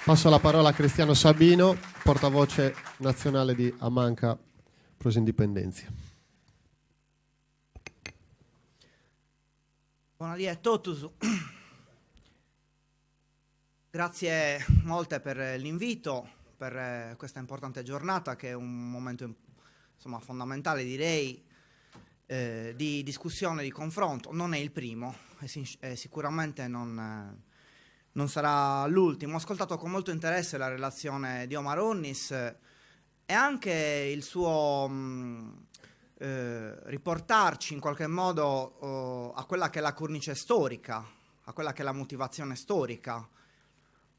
Passo la parola a Cristiano Sabino, portavoce nazionale di Amanca Prosindipendenza. Buonasera a tutti. Grazie molte per l'invito, per questa importante giornata che è un momento fondamentale, direi, di discussione, di confronto. Non è il primo e sicuramente non sarà l'ultimo. Ho ascoltato con molto interesse la relazione di Omar Onnis e anche il suo riportarci in qualche modo a quella che è la cornice storica, a quella che è la motivazione storica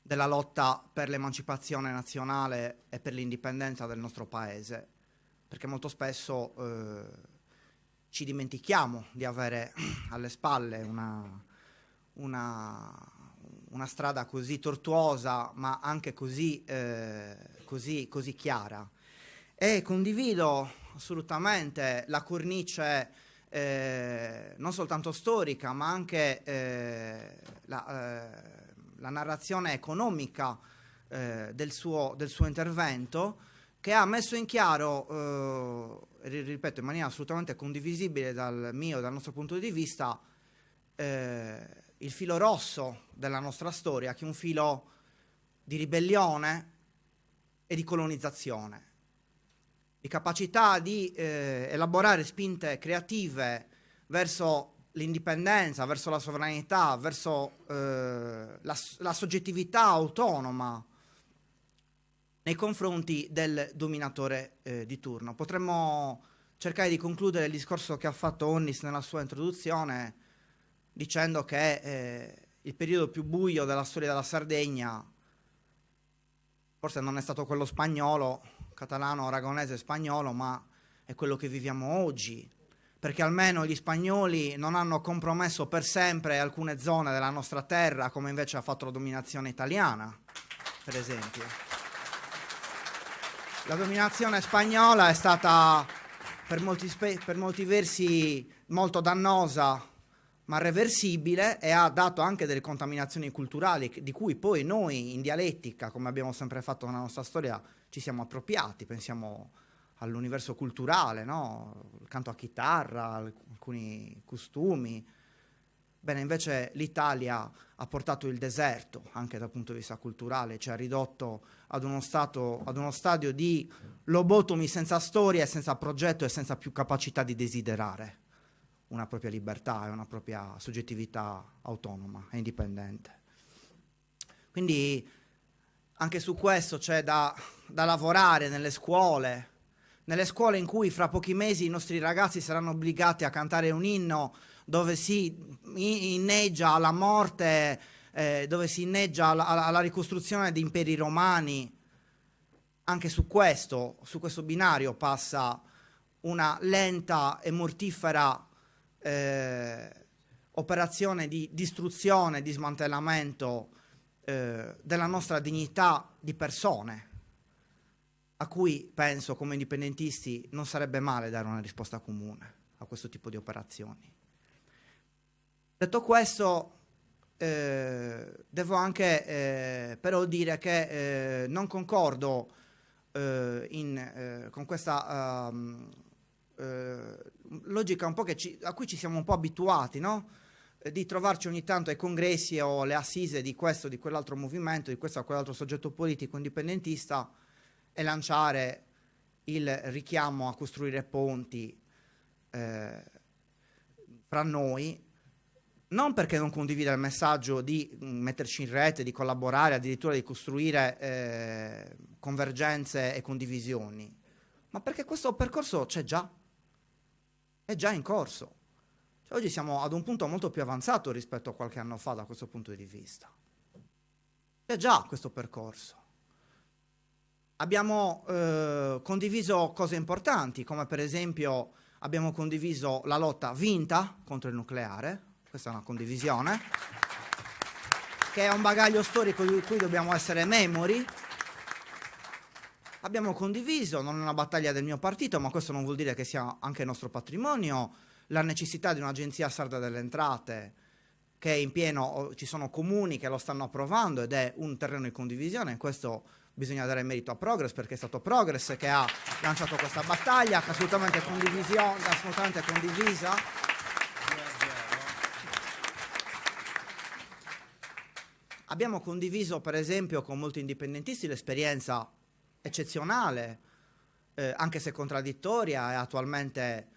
della lotta per l'emancipazione nazionale e per l'indipendenza del nostro paese, perché molto spesso ci dimentichiamo di avere alle spalle una strada così tortuosa, ma anche così chiara. E condivido assolutamente la cornice non soltanto storica, ma anche la narrazione economica del suo intervento, che ha messo in chiaro, ripeto, in maniera assolutamente condivisibile dal nostro punto di vista, il filo rosso della nostra storia, che è un filo di ribellione e di colonizzazione, di capacità di elaborare spinte creative verso l'indipendenza, verso la sovranità, verso la soggettività autonoma nei confronti del dominatore di turno. Potremmo cercare di concludere il discorso che ha fatto Onnis nella sua introduzione dicendo che il periodo più buio della storia della Sardegna forse non è stato quello spagnolo, catalano, aragonese, spagnolo, ma è quello che viviamo oggi, perché almeno gli spagnoli non hanno compromesso per sempre alcune zone della nostra terra, come invece ha fatto la dominazione italiana, per esempio. La dominazione spagnola è stata per molti versi molto dannosa, ma reversibile, e ha dato anche delle contaminazioni culturali di cui poi noi in dialettica, come abbiamo sempre fatto nella nostra storia, ci siamo appropriati. Pensiamo all'universo culturale, no? Il canto a chitarra, alcuni costumi. Bene, invece l'Italia ha portato il deserto anche dal punto di vista culturale, ci ha ridotto ad uno stadio di lobotomi senza storia e senza progetto e senza più capacità di desiderare una propria libertà e una propria soggettività autonoma e indipendente. Quindi anche su questo c'è da lavorare nelle scuole in cui fra pochi mesi i nostri ragazzi saranno obbligati a cantare un inno dove si inneggia alla morte, dove si inneggia alla ricostruzione di imperi romani. Anche su questo binario passa una lenta e mortifera operazione di distruzione, di smantellamento della nostra dignità di persone, a cui penso come indipendentisti non sarebbe male dare una risposta comune a questo tipo di operazioni. Detto questo, devo anche però dire che non concordo con questa logica un po' a cui ci siamo un po' abituati, no? Di trovarci ogni tanto ai congressi o alle assise di questo o di quell'altro movimento, di questo o quell'altro soggetto politico indipendentista e lanciare il richiamo a costruire ponti fra noi, non perché non condivida il messaggio di metterci in rete, di collaborare, addirittura di costruire convergenze e condivisioni, ma perché questo percorso c'è già, è già in corso. Cioè, oggi siamo ad un punto molto più avanzato rispetto a qualche anno fa da questo punto di vista. C'è già questo percorso. Abbiamo condiviso cose importanti, come per esempio abbiamo condiviso la lotta vinta contro il nucleare. Questa è una condivisione, che è un bagaglio storico di cui dobbiamo essere memori. Abbiamo condiviso, non è una battaglia del mio partito, ma questo non vuol dire che sia anche il nostro patrimonio, la necessità di un'agenzia sarda delle entrate che è in pieno, ci sono comuni che lo stanno approvando ed è un terreno di condivisione. In questo bisogna dare merito a Progress, perché è stato Progress che ha lanciato questa battaglia, che è assolutamente condivisa. Abbiamo condiviso, per esempio, con molti indipendentisti l'esperienza eccezionale, anche se contraddittoria e attualmente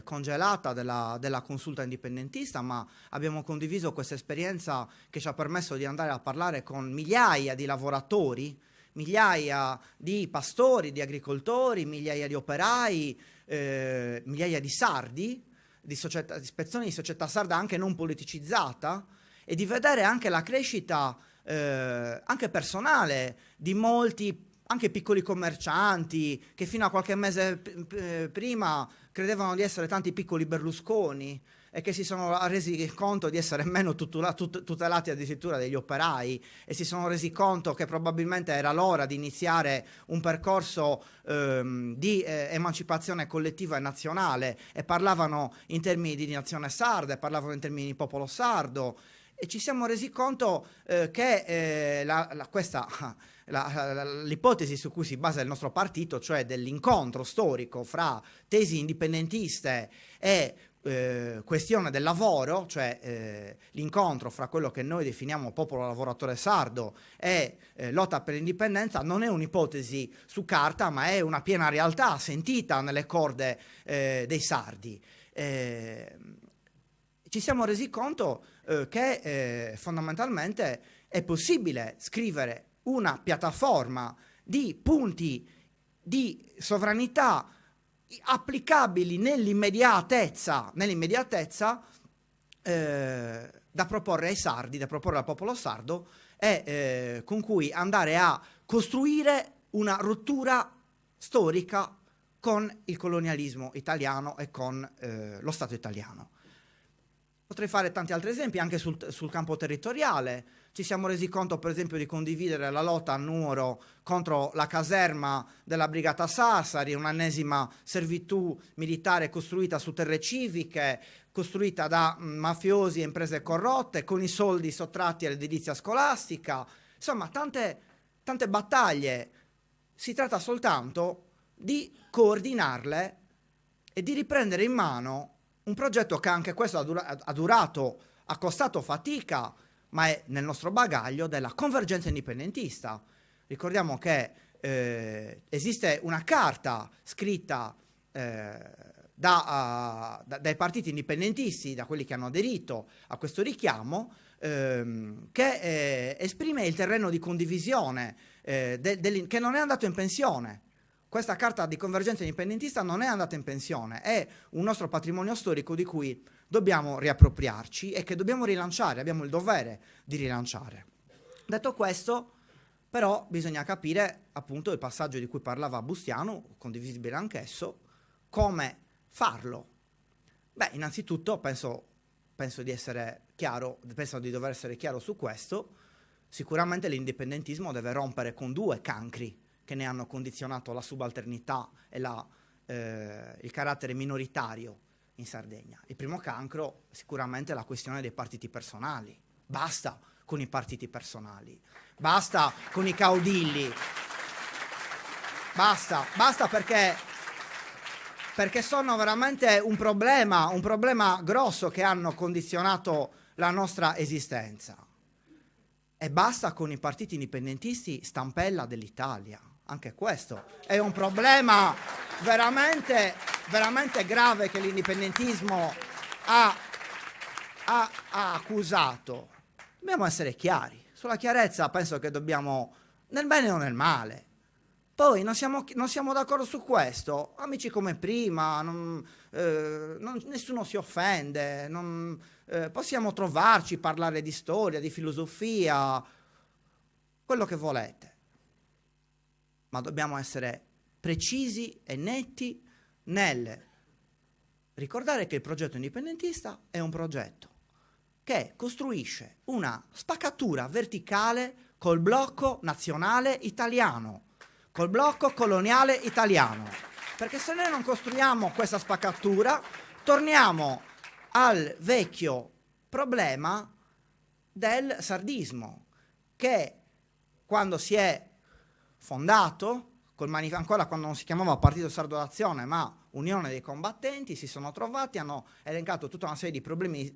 congelata della consulta indipendentista, ma abbiamo condiviso questa esperienza che ci ha permesso di andare a parlare con migliaia di lavoratori, migliaia di pastori, di agricoltori, migliaia di operai, migliaia di sardi, di spezzoni di società sarda anche non politicizzata, e di vedere anche la crescita anche personale di molti anche piccoli commercianti che fino a qualche mese prima credevano di essere tanti piccoli Berlusconi e che si sono resi conto di essere meno tutelati addirittura degli operai, e si sono resi conto che probabilmente era l'ora di iniziare un percorso di emancipazione collettiva e nazionale, e parlavano in termini di nazione sarda, e parlavano in termini di popolo sardo, e ci siamo resi conto che l'ipotesi su cui si basa il nostro partito, cioè dell'incontro storico fra tesi indipendentiste e questione del lavoro, cioè l'incontro fra quello che noi definiamo popolo lavoratore sardo e lotta per l'indipendenza, non è un'ipotesi su carta, ma è una piena realtà sentita nelle corde dei sardi. Ci siamo resi conto che fondamentalmente è possibile scrivere una piattaforma di punti di sovranità applicabili nell'immediatezza da proporre ai sardi, da proporre al popolo sardo, e con cui andare a costruire una rottura storica con il colonialismo italiano e con lo Stato italiano. Potrei fare tanti altri esempi anche sul campo territoriale. Ci siamo resi conto, per esempio, di condividere la lotta a Nuoro contro la caserma della Brigata Sassari, un'ennesima servitù militare costruita su terre civiche, costruita da mafiosi e imprese corrotte, con i soldi sottratti all'edilizia scolastica. Insomma, tante battaglie. Si tratta soltanto di coordinarle e di riprendere in mano un progetto che anche questo ha costato fatica, ma è nel nostro bagaglio, della convergenza indipendentista. Ricordiamo che esiste una carta scritta dai partiti indipendentisti, da quelli che hanno aderito a questo richiamo, che esprime il terreno di condivisione che non è andato in pensione. Questa carta di convergenza indipendentista non è andata in pensione, è un nostro patrimonio storico di cui dobbiamo riappropriarci e che dobbiamo rilanciare, abbiamo il dovere di rilanciare. Detto questo, però, bisogna capire appunto il passaggio di cui parlava Bustiano, condivisibile anch'esso, come farlo. Beh, innanzitutto penso di essere chiaro, penso di dover essere chiaro su questo. Sicuramente l'indipendentismo deve rompere con due cancri che ne hanno condizionato la subalternità e il carattere minoritario in Sardegna. Il primo cancro sicuramente è la questione dei partiti personali. Basta con i partiti personali, basta con i caudilli, basta perché sono veramente un problema grosso che hanno condizionato la nostra esistenza. E basta con i partiti indipendentisti stampella dell'Italia. Anche questo è un problema veramente grave che l'indipendentismo ha accusato. Dobbiamo essere chiari. Sulla chiarezza penso che dobbiamo, nel bene o nel male. Poi non siamo d'accordo su questo, amici come prima, nessuno si offende, possiamo trovarci, parlare di storia, di filosofia, quello che volete. Ma dobbiamo essere precisi e netti nel ricordare che il progetto indipendentista è un progetto che costruisce una spaccatura verticale col blocco nazionale italiano, col blocco coloniale italiano. Perché se noi non costruiamo questa spaccatura, torniamo al vecchio problema del sardismo, che quando si è fondato, ancora quando non si chiamava Partito Sardo d'Azione ma Unione dei Combattenti, si sono trovati, hanno elencato tutta una serie di problemi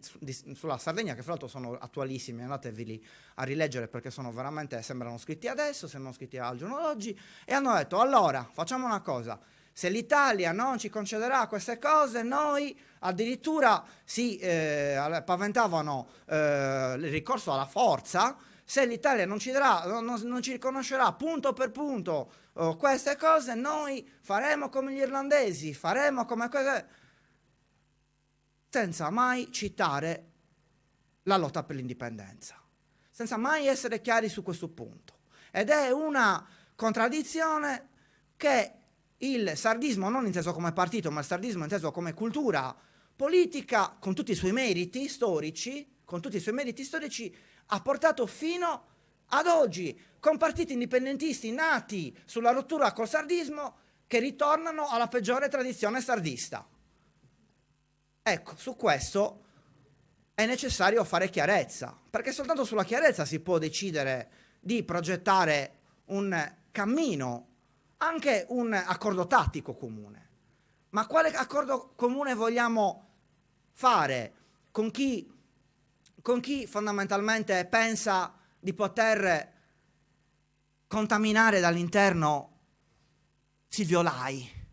sulla Sardegna, che fra l'altro sono attualissimi, andateveli a rileggere perché sono veramente, sembrano scritti adesso, sembrano scritti al giorno d'oggi, e hanno detto: allora facciamo una cosa, se l'Italia non ci concederà queste cose, noi addirittura paventavano il ricorso alla forza. Se l'Italia non ci riconoscerà punto per punto queste cose, noi faremo come gli irlandesi, faremo come senza mai citare la lotta per l'indipendenza, senza mai essere chiari su questo punto. Ed è una contraddizione che il sardismo, non inteso come partito, ma il sardismo inteso come cultura politica, con tutti i suoi meriti storici, ha portato fino ad oggi, con partiti indipendentisti nati sulla rottura col sardismo che ritornano alla peggiore tradizione sardista. Ecco, su questo è necessario fare chiarezza, perché soltanto sulla chiarezza si può decidere di progettare un cammino, anche un accordo tattico comune. Ma quale accordo comune vogliamo fare con chi fondamentalmente pensa di poter contaminare dall'interno Silvio Lai?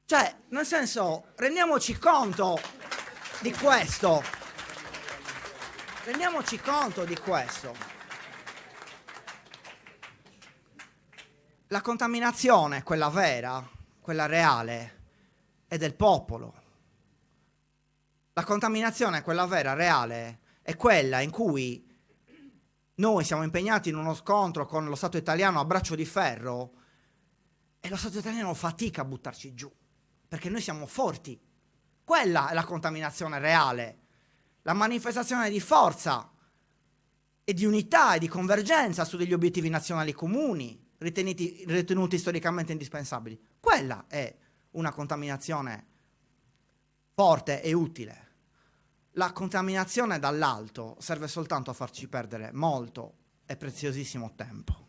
Cioè, nel senso, rendiamoci conto di questo. Rendiamoci conto di questo. La contaminazione, quella vera, quella reale, è del popolo. La contaminazione, quella vera, reale, è quella in cui noi siamo impegnati in uno scontro con lo Stato italiano a braccio di ferro e lo Stato italiano fatica a buttarci giù, perché noi siamo forti. Quella è la contaminazione reale, la manifestazione di forza e di unità e di convergenza su degli obiettivi nazionali comuni, ritenuti storicamente indispensabili. Quella è una contaminazione forte e utile. La contaminazione dall'alto serve soltanto a farci perdere molto e preziosissimo tempo.